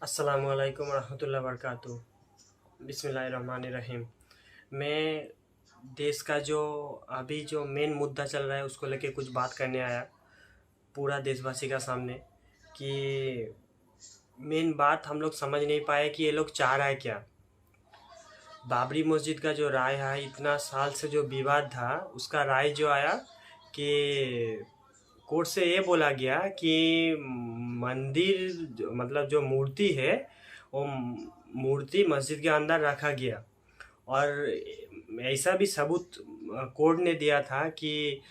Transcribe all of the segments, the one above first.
अस्सलामुअलैकुम रहमतुल्लाहि वबरकातुहू। बिस्मिल्लाहिर्रहमानिर्रहीम। मैं देश का जो अभी जो मेन मुद्दा चल रहा है उसको लेके कुछ बात करने आया पूरा देशवासी का सामने कि मेन बात हम लोग समझ नहीं पाए कि ये लोग चाह रहा है क्या। बाबरी मस्जिद का जो राय है, इतना साल से जो विवाद था, उसका राय जो आया कि कोर्ट से ये बोला गया कि मंदिर मतलब जो मूर्ति है वो मूर्ति मस्जिद के अंदर रखा गया। और ऐसा भी सबूत कोर्ट ने दिया था कि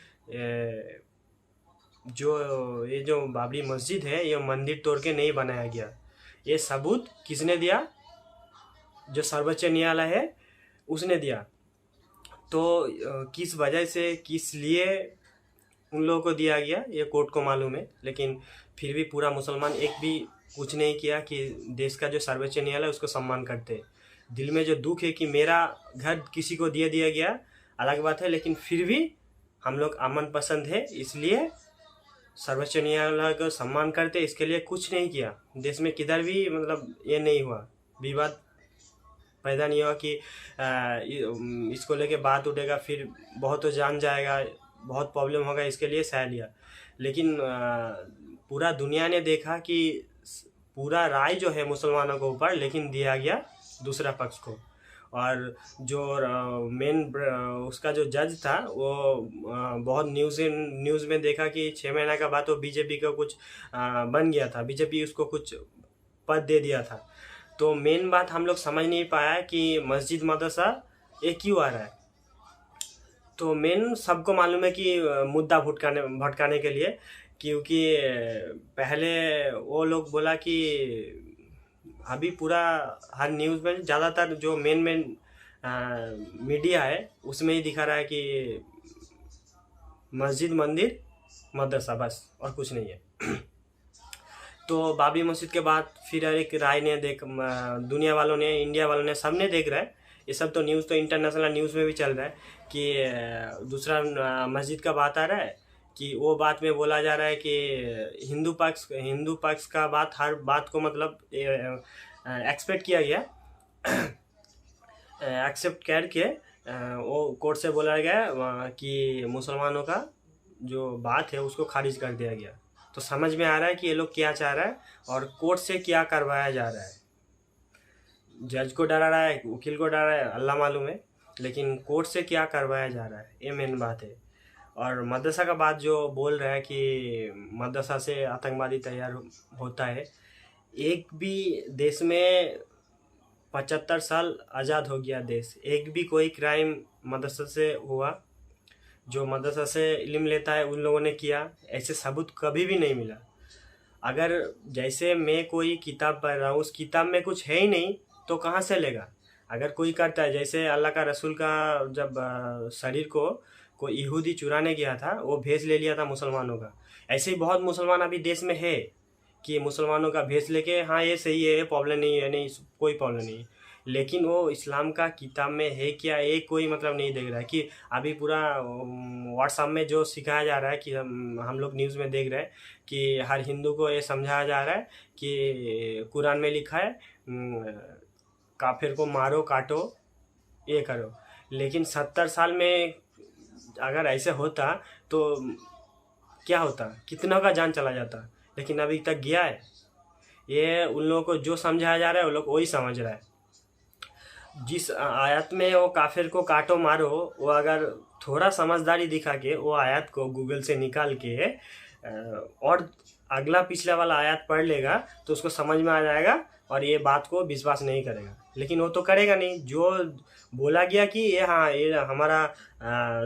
ये जो बाबरी मस्जिद है ये मंदिर तोड़ के नहीं बनाया गया। ये सबूत किसने दिया? जो सर्वोच्च न्यायालय है उसने दिया। तो किस वजह से किस लिए उन लोगों को दिया गया ये कोर्ट को मालूम है, लेकिन फिर भी पूरा मुसलमान एक भी कुछ नहीं किया कि देश का जो सर्वोच्च न्यायालय उसको सम्मान करते। दिल में जो दुख है कि मेरा घर किसी को दिया दिया गया अलग बात है, लेकिन फिर भी हम लोग अमन पसंद है, इसलिए सर्वोच्च न्यायालय को सम्मान करते। इसके लिए कुछ नहीं किया। देश में किधर भी मतलब ये नहीं हुआ, विवाद पैदा नहीं हुआ कि इसको लेके बात उठेगा, फिर बहुत तो जान जाएगा, बहुत प्रॉब्लम होगा, इसके लिए सह लिया। लेकिन पूरा दुनिया ने देखा कि पूरा राय जो है मुसलमानों के ऊपर, लेकिन दिया गया दूसरा पक्ष को। और जो मेन उसका जो जज था वो बहुत न्यूज़ में देखा कि 6 महीना का बाद वो बीजेपी का कुछ बन गया था, बीजेपी उसको कुछ पद दे दिया था। तो मेन बात हम लोग समझ नहीं पाया कि मस्जिद मदरसा ये क्यों आ रहा है। तो मेन सबको मालूम है कि मुद्दा भटकाने के लिए, क्योंकि पहले वो लोग बोला कि अभी पूरा हर न्यूज़ में ज़्यादातर जो मेन मीडिया है उसमें ही दिखा रहा है कि मस्जिद मंदिर मदरसा, बस और कुछ नहीं है। तो बाबरी मस्जिद के बाद फिर एक राय ने दुनिया वालों ने, इंडिया वालों ने, सब ने देख रहा है ये सब। तो न्यूज़ तो इंटरनेशनल न्यूज़ में भी चल रहा है कि दूसरा मस्जिद का बात आ रहा है कि वो बात में बोला जा रहा है कि हिंदू पक्ष का बात, हर बात को मतलब एक्सपेक्ट किया गया, एक्सेप्ट करके वो कोर्ट से बोला गया कि मुसलमानों का जो बात है उसको खारिज कर दिया गया। तो समझ में आ रहा है कि ये लोग क्या चाह रहा है और कोर्ट से क्या करवाया जा रहा है। जज को डरा रहा है, वकील को डरा रहा है, अल्लाह मालूम है, लेकिन कोर्ट से क्या करवाया जा रहा है ये मेन बात है। और मदरसा का बात जो बोल रहा है कि मदरसा से आतंकवादी तैयार होता है, एक भी देश में 75 साल आज़ाद हो गया देश, एक भी कोई क्राइम मदरसा से हुआ जो मदरसा से इल्म लेता है उन लोगों ने किया, ऐसे सबूत कभी भी नहीं मिला। अगर जैसे मैं कोई किताब पढ़ रहा हूँ, उस किताब में कुछ है ही नहीं तो कहाँ से लेगा। अगर कोई करता है, जैसे अल्लाह का रसूल का जब शरीर को कोई यहूदी चुराने गया था, वो भेष ले लिया था मुसलमानों का। ऐसे ही बहुत मुसलमान अभी देश में है कि मुसलमानों का भेष लेके, हाँ ये सही है, प्रॉब्लम नहीं है, नहीं कोई प्रॉब्लम नहीं, लेकिन वो इस्लाम का किताब में है क्या ये कोई मतलब नहीं देख रहा है। कि अभी पूरा व्हाट्सएप में जो सिखाया जा रहा है कि हम लोग न्यूज़ में देख रहे हैं कि हर हिंदू को ये समझाया जा रहा है कि कुरान में लिखा है काफिर को मारो काटो ये करो। लेकिन 70 साल में अगर ऐसे होता तो क्या होता, कितना का जान चला जाता। लेकिन अभी तक गया है। ये उन लोगों को जो समझाया जा रहा है वो लोग वही समझ रहा है। जिस आयत में वो काफिर को काटो मारो, वो अगर थोड़ा समझदारी दिखा के वो आयत को गूगल से निकाल के और अगला पिछला वाला आयत पढ़ लेगा तो उसको समझ में आ जाएगा और ये बात को विश्वास नहीं करेगा। लेकिन वो तो करेगा नहीं। जो बोला गया कि ये, हाँ ये हमारा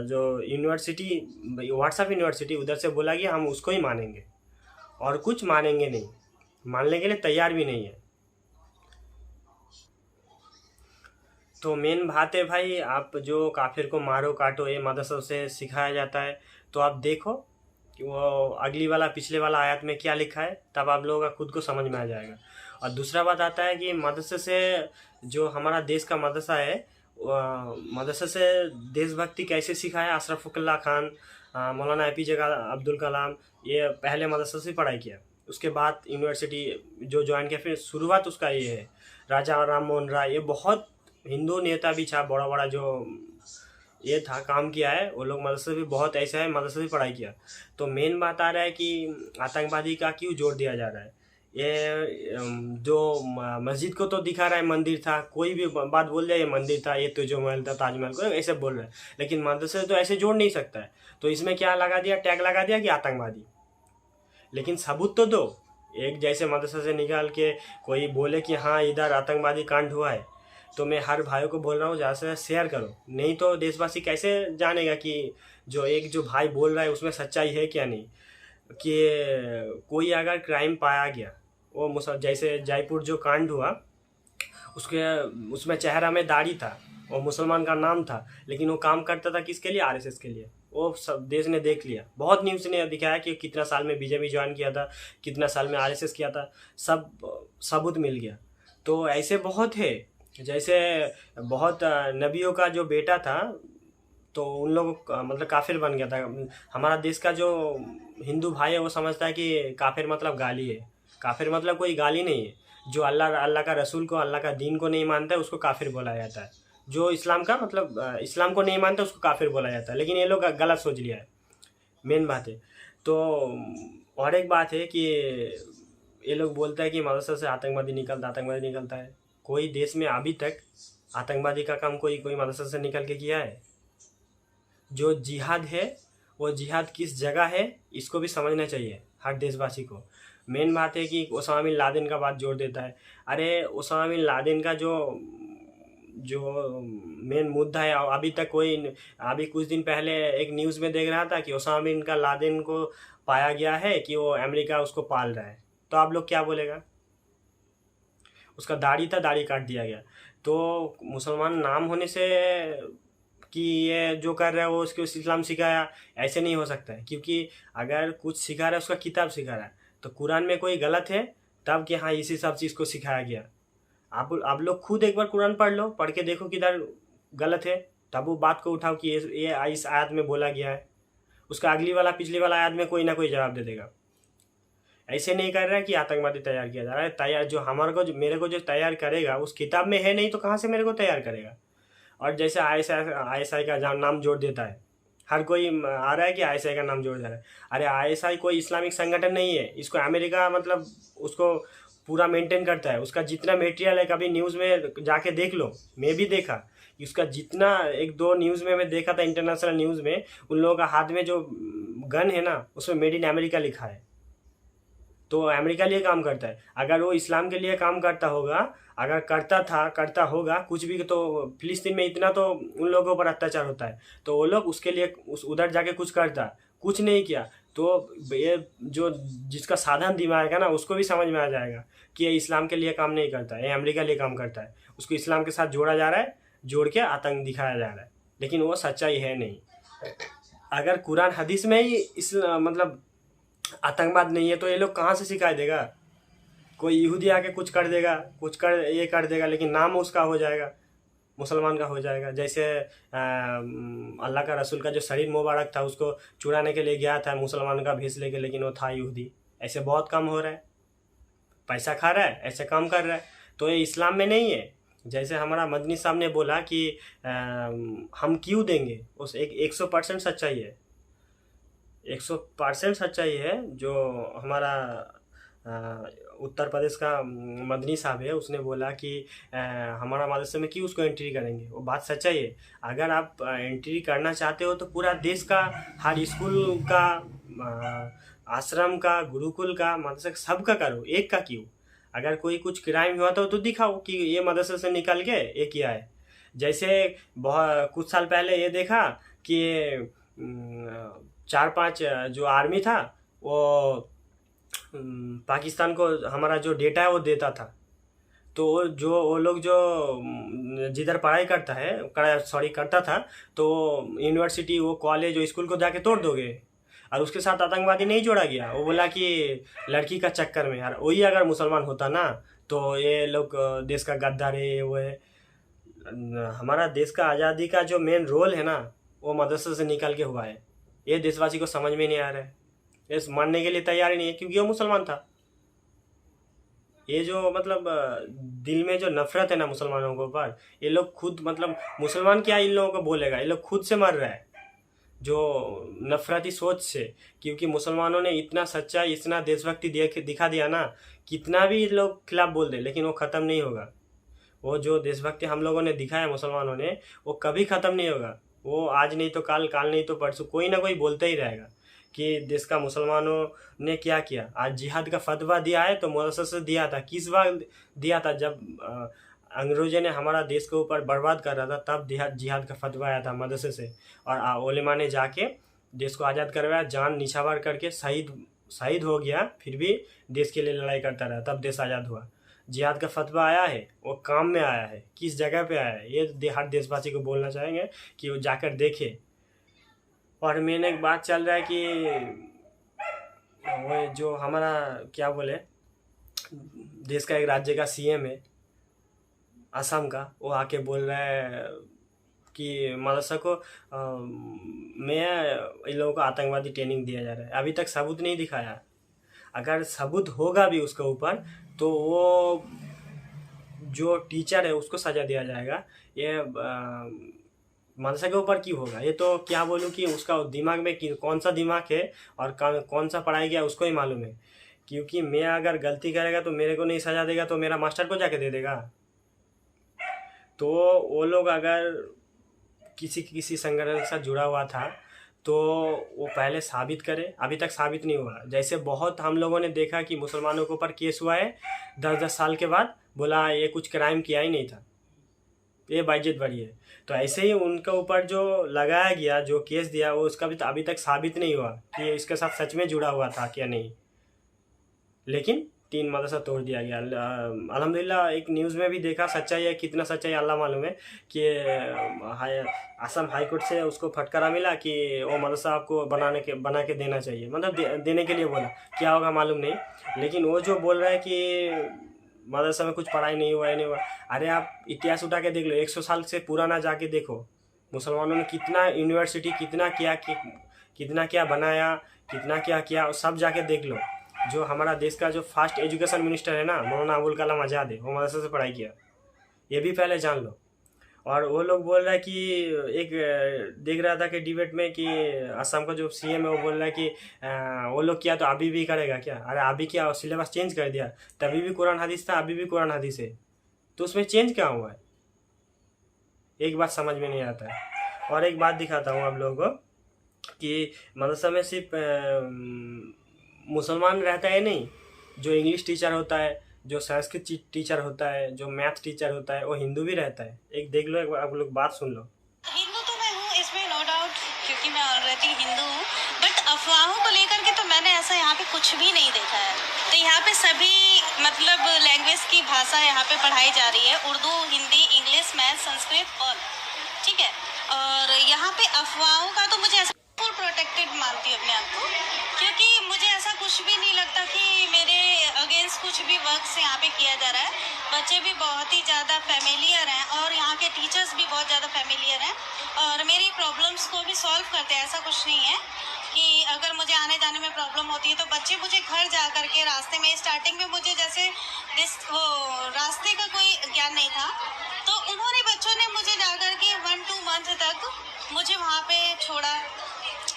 जो यूनिवर्सिटी, व्हाट्सएप यूनिवर्सिटी, उधर से बोला गया, हम उसको ही मानेंगे और कुछ मानेंगे नहीं, मानने के लिए तैयार भी नहीं है। तो मेन बात है भाई, आप जो काफिर को मारो काटो ये मदरसा से सिखाया जाता है, तो आप देखो कि वो अगली वाला पिछले वाला आयत में क्या लिखा है, तब आप लोगों का खुद को समझ में आ जाएगा। और दूसरा बात आता है कि मदरसे से जो हमारा देश का मदरसा है, मदरसे से देशभक्ति कैसे सिखाया। अशरफ उल्लाह खान, मौलाना APJ अब्दुल कलाम, ये पहले मदरसे से पढ़ाई किया, उसके बाद यूनिवर्सिटी जो ज्वाइन किया, फिर शुरुआत उसका ये है। राजा राम मोहन राय, ये बहुत हिंदू नेता भी था, बड़ा बड़ा जो ये था काम किया है, वो लोग मदरसे भी बहुत ऐसा है, मदरसे भी पढ़ाई किया। तो मेन बात आ रहा है कि आतंकवादी का क्यों जोर दिया जा रहा है। ये जो मस्जिद को तो दिखा रहा है मंदिर था, कोई भी बात बोल जाए ये मंदिर था, ये तो जो महल था ताजमहल को ऐसे बोल रहे हैं, लेकिन मदरसे तो ऐसे जोड़ नहीं सकता है। तो इसमें क्या लगा दिया, टैग लगा दिया कि आतंकवादी। लेकिन सबूत तो दो। एक जैसे मदरसे से निकाल के कोई बोले कि हाँ इधर आतंकवादी कांड हुआ है, तो मैं हर भाइयों को बोल रहा हूँ ज़्यादा से ज़्यादा शेयर करो, नहीं तो देशवासी कैसे जानेगा कि जो एक जो भाई बोल रहा है उसमें सच्चाई है क्या नहीं। कि कोई अगर क्राइम पाया गया, वो जैसे जयपुर जो कांड हुआ, उसके उसमें चेहरा में दाढ़ी था, वो मुसलमान का नाम था, लेकिन वो काम करता था किसके लिए, आरएसएस के लिए। वो सब देश ने देख लिया, बहुत न्यूज़ ने दिखाया कि कितना साल में बीजेपी ज्वाइन किया था, कितना साल में आरएसएस किया था, सब सबूत मिल गया। तो ऐसे बहुत है, जैसे बहुत नबियों का जो बेटा था, तो उन लोगों का मतलब काफिर बन गया था। हमारा देश का जो हिंदू भाई है वो समझता है कि काफिर मतलब गाली है। काफिर मतलब कोई गाली नहीं है। जो अल्लाह अल्लाह का रसूल को, अल्लाह का दीन को नहीं मानता है उसको काफिर बोला जाता है। जो इस्लाम का मतलब इस्लाम को नहीं मानता उसको काफिर बोला जाता है, लेकिन ये लोग गलत सोच लिया है, मेन बात है। तो और एक बात है कि ये लोग बोलता है कि मदरसा से आतंकवादी निकलता है। कोई देश में अभी तक आतंकवादी का काम कोई कोई मदरसा से निकल के किया है? जो जिहाद है वो जिहाद किस जगह है, इसको भी समझना चाहिए हर देशवासी को। मेन बात है कि ओसामा बिन लादेन का बात जोड़ देता है। अरे ओसामा बिन लादेन का जो जो मेन मुद्दा है, अभी तक कोई, अभी कुछ दिन पहले एक न्यूज़ में देख रहा था कि ओसामा बिन का लादेन को पाया गया है कि वो अमेरिका उसको पाल रहा है। तो आप लोग क्या बोलेगा? उसका दाढ़ी था, दाढ़ी काट दिया गया। तो मुसलमान नाम होने से कि ये जो कर रहा है वो उसको इस्लाम सिखाया, ऐसे नहीं हो सकता है। क्योंकि अगर कुछ सिखा रहा है उसका किताब सिखा रहा है, तो कुरान में कोई गलत है तब कि हाँ इसी सब चीज़ को सिखाया गया। आप लोग खुद एक बार कुरान पढ़ लो, पढ़ के देखो किधर गलत है, तब वो बात को उठाओ कि ये इस आयत में बोला गया है। उसका अगली वाला पिछली वाला आयत में कोई ना कोई जवाब दे देगा। ऐसे नहीं कर रहा है कि आतंकवादी तैयार किया जा रहा है। तैयार जो हमारे को मेरे को जो तैयार करेगा उस किताब में है नहीं, तो कहाँ से मेरे को तैयार करेगा? और जैसे आईएसआई का नाम जोड़ देता है, हर कोई आ रहा है कि आईएसआई का नाम जोड़ दे रहा है। अरे आईएसआई कोई इस्लामिक संगठन नहीं है, इसको अमेरिका मतलब उसको पूरा मेंटेन करता है। उसका जितना मटेरियल है, कभी न्यूज़ में जाके देख लो, मैं भी देखा कि उसका जितना, एक दो न्यूज़ में मैं देखा था, इंटरनेशनल न्यूज़ में उन लोगों का हाथ में जो गन है ना, उसमें मेड इन अमेरिका लिखा है। तो अमेरिका लिए काम करता है। अगर वो इस्लाम के लिए काम करता होगा, अगर करता होगा कुछ भी, तो फिलिस्तीन में इतना तो उन लोगों पर अत्याचार होता है, तो वो लोग उसके लिए उधर जाके कुछ नहीं किया। तो ये जो जिसका साधारण दिमाग है ना, उसको भी समझ में आ जाएगा कि ये इस्लाम के लिए काम नहीं करता है, ये अमेरिका लिए काम करता है। उसको इस्लाम के साथ जोड़ा जा रहा है, जोड़ के आतंक दिखाया जा रहा है, लेकिन वो सच्चाई है नहीं। अगर कुरान हदीस में ही इस मतलब आतंकवाद नहीं है, तो ये लोग कहाँ से सिखाई देगा? कोई यहूदी आके कुछ कर देगा, ये कर देगा, लेकिन नाम उसका हो जाएगा, मुसलमान का हो जाएगा। जैसे अल्लाह का रसूल का जो शरीर मुबारक था, उसको चुराने के लिए गया था मुसलमान का भेष लेके, लेकिन वो था यहूदी। ऐसे बहुत काम हो रहा है, पैसा खा रहा है, ऐसे काम कर रहा है। तो ये इस्लाम में नहीं है। जैसे हमारा मदनी साहब ने बोला कि हम क्यों देंगे, उस 100% सच्चाई है, 100% सच्चाई है। जो हमारा उत्तर प्रदेश का मदनी साहब है, उसने बोला कि हमारा मदरसे में क्यों उसको एंट्री करेंगे, वो बात सच्चाई है। अगर आप एंट्री करना चाहते हो तो पूरा देश का, हर स्कूल का, आश्रम का, गुरुकुल का, मदरसे का, सबका करो, एक का क्यों? अगर कोई कुछ क्राइम हुआ तो दिखाओ कि ये मदरसे से निकल के ये किया है। जैसे बहुत कुछ साल पहले ये देखा कि 4-5 जो आर्मी था वो पाकिस्तान को हमारा जो डेटा है वो देता था। तो वो लोग जो जिधर पढ़ाई करता था, तो यूनिवर्सिटी, वो कॉलेज, वो स्कूल को जाके तोड़ दोगे। और उसके साथ आतंकवादी नहीं जोड़ा गया। वो बोला कि लड़की का चक्कर में, यार वही अगर मुसलमान होता ना, तो ये लोग देश का गद्दार है, ये वो है। हमारा देश का आज़ादी का जो मेन रोल है ना, वो मदरसे से निकल के हुआ है। ये देशवासी को समझ में नहीं आ रहा है, ये मानने के लिए तैयार ही नहीं है, क्योंकि वो मुसलमान था। ये जो मतलब दिल में जो नफरत है ना मुसलमानों के ऊपर, ये लोग खुद मतलब मुसलमान क्या इन लोगों को बोलेगा, ये लोग खुद से मर रहा है जो नफरती सोच से। क्योंकि मुसलमानों ने इतना सच्चाई, इतना देशभक्ति दिखा दिया ना, कितना भी लोग खिलाफ बोल दे लेकिन वो ख़त्म नहीं होगा। वो जो देशभक्ति हम लोगों ने दिखाया मुसलमानों ने, वो कभी ख़त्म नहीं होगा। वो आज नहीं तो काल, काल नहीं तो परसों, कोई ना कोई बोलता ही रहेगा कि देश का मुसलमानों ने क्या किया। आज जिहाद का फतवा दिया है तो मदरसे से दिया था, किस बार दिया था? जब अंग्रेजों ने हमारा देश के ऊपर बर्बाद कर रहा था, तब जिहाद का फतवा आया था मदरसे से। और उलेमा ने जाके देश को आज़ाद करवाया, जान निछावर करके शहीद हो गया, फिर भी देश के लिए लड़ाई करता रहा, तब देश आज़ाद हुआ। जिहाद का फतवा आया है, वो काम में आया है, किस जगह पे आया है, ये हर देशवासी को बोलना चाहेंगे कि वो जाकर देखे। और मैंने एक बात चल रहा है कि वो जो हमारा क्या बोले, देश का एक राज्य का सीएम है असम का, वो आके बोल रहा है कि मदरसा को मैं इन लोगों को आतंकवादी ट्रेनिंग दिया जा रहा है। अभी तक सबूत नहीं दिखाया। अगर सबूत होगा भी उसके ऊपर तो वो जो टीचर है उसको सज़ा दिया जाएगा। ये मदरसा के ऊपर क्यों होगा? ये तो क्या बोलूँ कि उसका दिमाग में कौन सा दिमाग है और कौन सा पढ़ाई गया उसको ही मालूम है। क्योंकि मैं अगर गलती करेगा तो मेरे को नहीं सज़ा देगा तो मेरा मास्टर को जाके दे देगा। तो वो लोग अगर किसी संगठन के साथ जुड़ा हुआ था तो वो पहले साबित करे। अभी तक साबित नहीं हुआ। जैसे बहुत हम लोगों ने देखा कि मुसलमानों के ऊपर केस हुआ है 10-10 साल के बाद, बोला ये कुछ क्राइम किया ही नहीं था, ये बाइज्जत बरी है। तो ऐसे ही उनके ऊपर जो लगाया गया, जो केस दिया, वो उसका भी अभी तक साबित नहीं हुआ कि इसके साथ सच में जुड़ा हुआ था क्या नहीं। लेकिन 3 मदरसा तोड़ दिया गया। अल्हम्दुलिल्लाह एक न्यूज़ में भी देखा, सच्चाई है कितना सच्चाई अल्लाह मालूम है, कि असम हाई कोर्ट से उसको फटकारा मिला कि वो मदरसा आपको बना के देना चाहिए, मतलब देने के लिए बोला। क्या होगा मालूम नहीं। लेकिन वो जो बोल रहा है कि मदरसा में कुछ पढ़ाई नहीं हुआ है, नहीं हुआ। अरे आप इतिहास उठा के देख लो, 100 साल से पुराना जाके देखो, मुसलमानों ने कितना यूनिवर्सिटी, कितना क्या बनाया, कितना क्या किया, सब जाके देख लो। जो हमारा देश का जो फर्स्ट एजुकेशन मिनिस्टर है ना, मौलाना अबुल कलाम आज़ाद है, वो मदरसे से पढ़ाई किया, ये भी पहले जान लो। और वो लोग बोल रहा है कि एक देख रहा था कि डिबेट में कि असम का जो सीएम है वो बोल रहा है कि वो लोग किया तो अभी भी करेगा क्या? अरे अभी क्या, सिलेबस चेंज कर दिया, तभी भी कुरान हदीस था, अभी भी कुरान हदीस है, तो उसमें चेंज क्या हुआ है? एक बात समझ में नहीं आता है। और एक बात दिखाता हूँ आप लोगों को कि मदरसा में सिर्फ मुसलमान रहता है नहीं, जो इंग्लिश टीचर होता है, जो संस्कृत टीचर होता है, जो मैथ टीचर होता है, वो हिंदू भी रहता है। एक देख लो, एक आप लोग बात सुन लो। हिंदू तो मैं हूँ, इसमें नो डाउट, क्योंकि मैं ऑलरेडी हिंदू हूँ। बट अफवाहों को लेकर के तो मैंने ऐसा यहाँ पे कुछ भी नहीं देखा है। तो यहाँ पे सभी मतलब लैंग्वेज की भाषा यहाँ पे पढ़ाई जा रही है, उर्दू, हिंदी, इंग्लिश, मैथ, संस्कृत और ठीक है। और यहाँ पे अफवाहों का तो मुझे ऐसा फुल प्रोटेक्टेड मानती हूँ अपने आप को, क्योंकि मुझे ऐसा कुछ भी नहीं लगता कि मेरे अगेंस्ट कुछ भी वर्क से यहाँ पे किया जा रहा है। बच्चे भी बहुत ही ज़्यादा फेमिलियर हैं और यहाँ के टीचर्स भी बहुत ज़्यादा फेमिलियर हैं और मेरी प्रॉब्लम्स को भी सॉल्व करते हैं। ऐसा कुछ नहीं है कि अगर मुझे आने जाने में प्रॉब्लम होती है तो बच्चे मुझे घर जा करके रास्ते में, स्टार्टिंग में मुझे जैसे रास्ते का कोई ज्ञान नहीं था, तो उन्होंने बच्चों ने मुझे जा करके 1-2 मंथ तक मुझे वहाँ पे छोड़ा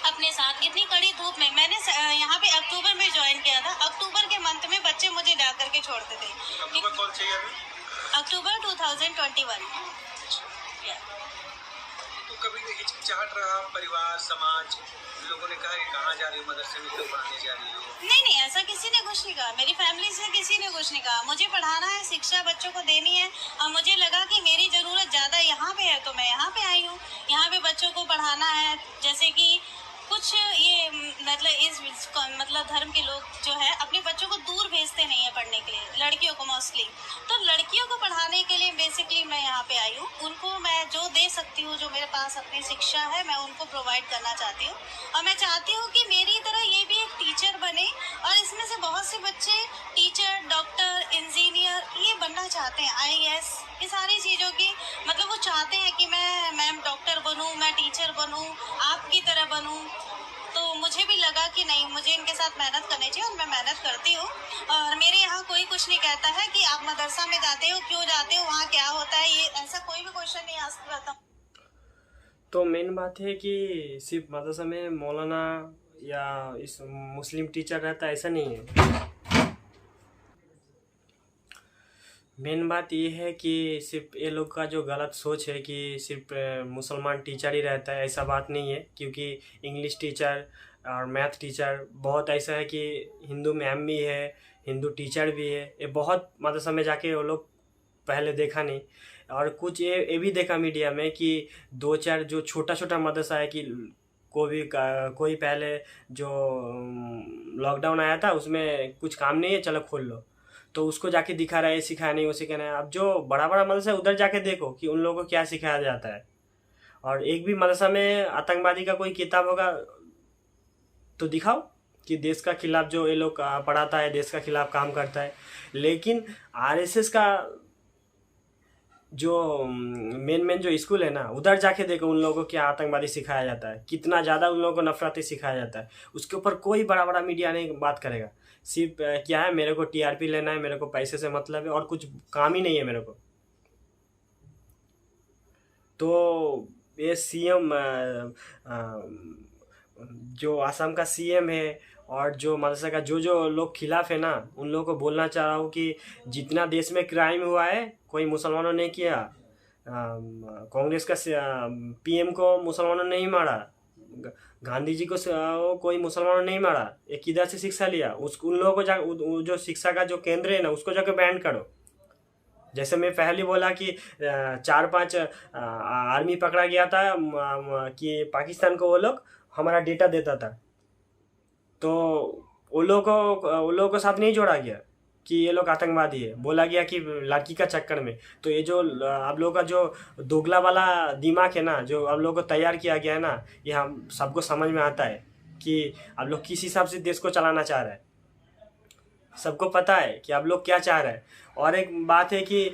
अपने साथ। इतनी कड़ी धूप में मैंने यहाँ पे अक्टूबर में ज्वाइन किया था। अक्टूबर के मंथ में बच्चे मुझे जा करके छोड़ते थे। अक्टूबर कौन सी है अभी? अक्टूबर 2021। तो कभी हिचकिचाहट रहा परिवार, समाज, लोगों ने कहा कि कहाँ जा रही हो, मदरसे में क्यों पढ़ाने जा रही हो? नहीं, ऐसा किसी ने कुछ नहीं कहा। मेरी फैमिली से किसी ने कुछ नहीं कहा। मुझे पढ़ाना है, शिक्षा बच्चों को देनी है और मुझे लगा कि मेरी ज़रूरत ज़्यादा यहाँ पे है तो मैं यहाँ पे आई हूँ। यहाँ पे बच्चों को पढ़ाना है। जैसे कि कुछ ये मतलब धर्म के लोग जो है अपने बच्चों को दूर भेजते नहीं है पढ़ने के लिए, लड़कियों को मोस्टली। तो लड़कियों को पढ़ाने के लिए बेसिकली मैं यहाँ पे आई हूँ। उनको मैं जो दे सकती हूँ, जो मेरे पास अपनी शिक्षा है, मैं उनको प्रोवाइड करना चाहती हूँ। और मैं चाहती हूँ कि मेरी तरह ये भी एक टीचर बने और इसमें से बहुत से बच्चे टीचर, डॉक्टर, इंजीनियर ये बनना चाहते हैं, IAS, ये सारी चीज़ों की मतलब वो चाहते हैं कि मैं डॉक्टर बनूँ, मैं टीचर बनूँ, आपकी तरह बनूँ। तो मुझे मुझे भी लगा कि नहीं, मुझे इनके साथ मेहनत करनी चाहिए और मैं मेहनत करती हूँ। और मेरे यहाँ कोई कुछ नहीं कहता है कि आप मदरसा में जाते हो, क्यों जाते हो, वहाँ क्या होता है, ये ऐसा कोई भी क्वेश्चन नहीं आस्क करता। तो मेन बात है कि सिर्फ मदरसा में मौलाना या इस मुस्लिम टीचर रहता है, ऐसा नहीं है। मेन बात ये है कि सिर्फ ये लोग का जो गलत सोच है कि सिर्फ मुसलमान टीचर ही रहता है, ऐसा बात नहीं है। क्योंकि इंग्लिश टीचर और मैथ टीचर बहुत ऐसा है कि हिंदू मैम भी है, हिंदू टीचर भी है। ये बहुत मदरसा में जाके वो लोग पहले देखा नहीं। और कुछ ये भी देखा मीडिया में कि 2-4 जो छोटा छोटा मदरसा है कि कोई पहले जो लॉकडाउन आया था उसमें कुछ काम नहीं है, चलो खोल लो, तो उसको जाके दिखा रहा है, सिखाया नहीं, वो सिखाना है। अब जो बड़ा बड़ा मदरसा है उधर जाके देखो कि उन लोगों को क्या सिखाया जाता है। और एक भी मदरसा में आतंकवादी का कोई किताब होगा तो दिखाओ कि देश का खिलाफ जो ये लोग पढ़ाता है, देश का खिलाफ काम करता है। लेकिन आरएसएस का जो मेन जो स्कूल है ना, उधर जाके देखो उन लोगों को क्या आतंकवादी सिखाया जाता है, कितना ज़्यादा उन लोगों को नफरती सिखाया जाता है। उसके ऊपर कोई बड़ा बड़ा मीडिया नहीं बात करेगा। सिर्फ क्या है, मेरे को टीआरपी लेना है, मेरे को पैसे से मतलब है और कुछ काम ही नहीं है मेरे को। तो ये सीएम जो आसाम का सीएम है और जो मदरसा का जो लोग खिलाफ है ना, उन लोगों को बोलना चाह रहा हूँ कि जितना देश में क्राइम हुआ है कोई मुसलमानों ने किया। कांग्रेस का पीएम को मुसलमानों ने नहीं मारा, गांधी जी को कोई मुसलमानों ने नहीं मारा। ये किधर से शिक्षा लिया? उन लोगों को जो शिक्षा का जो केंद्र है ना, उसको जाकर बैन करो। जैसे मैं पहले बोला कि 4-5 आर्मी पकड़ा गया था कि पाकिस्तान को वो लोग हमारा डेटा देता था, तो उन लोगों को साथ नहीं जोड़ा गया कि ये लोग आतंकवादी है, बोला गया कि लड़की का चक्कर में। तो ये जो आप लोगों का जो दोगला वाला दिमाग है ना, जो आप लोगों को तैयार किया गया है ना, ये हम सबको समझ में आता है कि आप लोग किस हिसाब से देश को चलाना चाह रहे हैं। सबको पता है कि आप लोग क्या चाह रहे हैं। और एक बात है कि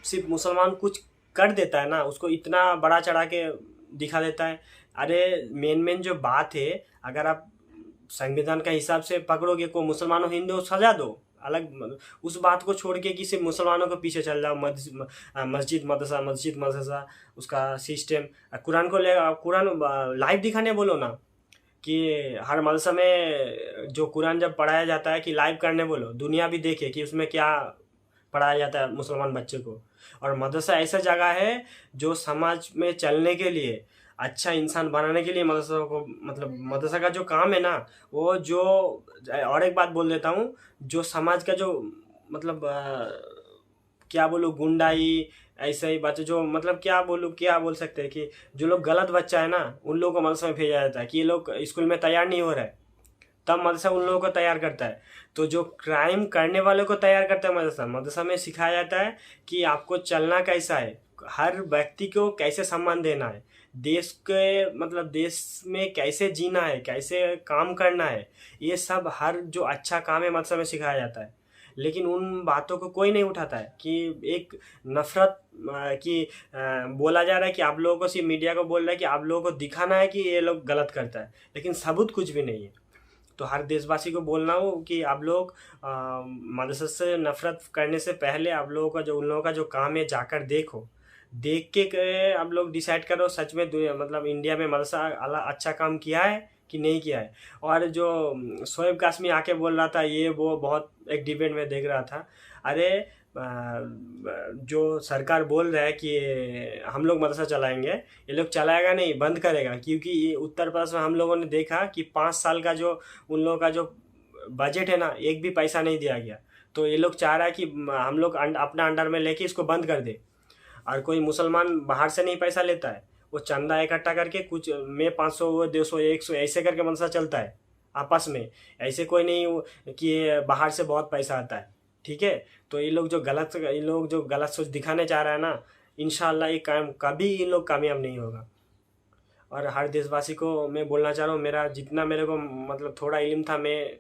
सिर्फ मुसलमान कुछ कर देता है ना, उसको इतना बड़ा चढ़ा के दिखा देता है। अरे मेन जो बात है, अगर आप संविधान का हिसाब से पकड़ोगे को मुसलमानों हिंदू सजा दो, अलग उस बात को छोड़ के कि सिर्फ मुसलमानों को पीछे चल जाओ। मस्जिद मदरसा उसका सिस्टम, कुरान को ले, कुरान लाइव दिखाने बोलो ना कि हर मदरसा में जो कुरान जब पढ़ाया जाता है कि लाइव करने बोलो, दुनिया भी देखे कि उसमें क्या पढ़ाया जाता है मुसलमान बच्चे को। और मदरसा ऐसा जगह है जो समाज में चलने के लिए, अच्छा इंसान बनाने के लिए मदरसा को, मतलब मदरसा का जो काम है ना, वो जो, और एक बात बोल देता हूँ, जो समाज का जो मतलब क्या बोलूँ, गुंडाई ऐसे ही बच्चे जो, मतलब क्या बोल सकते हैं कि जो लोग गलत बच्चा है ना, उन लोगों को मदरसा में भेजा जाता है कि ये लोग स्कूल में तैयार नहीं हो रहा है, तब मदरसा उन लोगों को तैयार करता है। तो जो क्राइम करने वालों को तैयार करता है मदरसा में सिखाया जाता है कि आपको चलना कैसा है, हर व्यक्ति को कैसे सम्मान देना है, देश के मतलब देश में कैसे जीना है, कैसे काम करना है, ये सब हर जो अच्छा काम है मदरसा में सिखाया जाता है। लेकिन उन बातों को कोई नहीं उठाता है कि एक नफरत कि बोला जा रहा है कि आप लोगों को, सिर्फ मीडिया को बोल रहा है कि आप लोगों को दिखाना है कि ये लोग गलत करता है, लेकिन सबूत कुछ भी नहीं है। तो हर देशवासी को बोलना हो कि आप लोग मदरसा से नफरत करने से पहले आप लोगों का जो, उन लोगों का जो काम है जाकर देखो, देख के आप लोग डिसाइड करो सच में मतलब इंडिया में मदरसा अच्छा काम किया है कि नहीं किया है। और जो शोएब कासमी आके बोल रहा था ये वो, बहुत एक डिबेट में देख रहा था, अरे जो सरकार बोल रहा है कि हम लोग मदरसा चलाएंगे, ये लोग चलाएगा नहीं, बंद करेगा। क्योंकि उत्तर प्रदेश में हम लोगों ने देखा कि 5 साल का जो उन लोगों का जो बजट है ना, एक भी पैसा नहीं दिया गया। तो ये लोग चाह रहा है कि हम लोग अपना अंडर में लेके इसको बंद कर दे। और कोई मुसलमान बाहर से नहीं पैसा लेता है, वो चंदा इकट्ठा करके कुछ में 500 200 100 ऐसे करके मदरसा चलता है आपस में। ऐसे कोई नहीं कि बाहर से बहुत पैसा आता है, ठीक है। तो ये लोग जो गलत सोच दिखाने चाह रहा है ना, इंशाल्लाह ये काम कभी इन लोग कामयाब नहीं होगा। और हर देशवासी को मैं बोलना चाह रहा हूँ, मेरा जितना मेरे को मतलब थोड़ा इल्म था मैं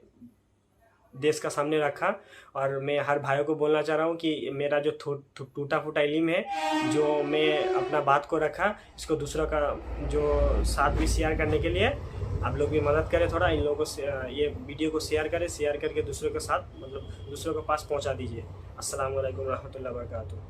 देश का सामने रखा। और मैं हर भाइयों को बोलना चाह रहा हूँ कि मेरा जो टूटा फूटा इल्म है, जो मैं अपना बात को रखा, इसको दूसरों का जो साथ भी शेयर करने के लिए आप लोग भी मदद करें थोड़ा, इन लोगों को ये वीडियो को शेयर करें, शेयर करके दूसरों के साथ मतलब दूसरों के पास पहुंचा दीजिए। अस्सलाम वालेकुम रहमतुल्लाहि व बरकातुहू।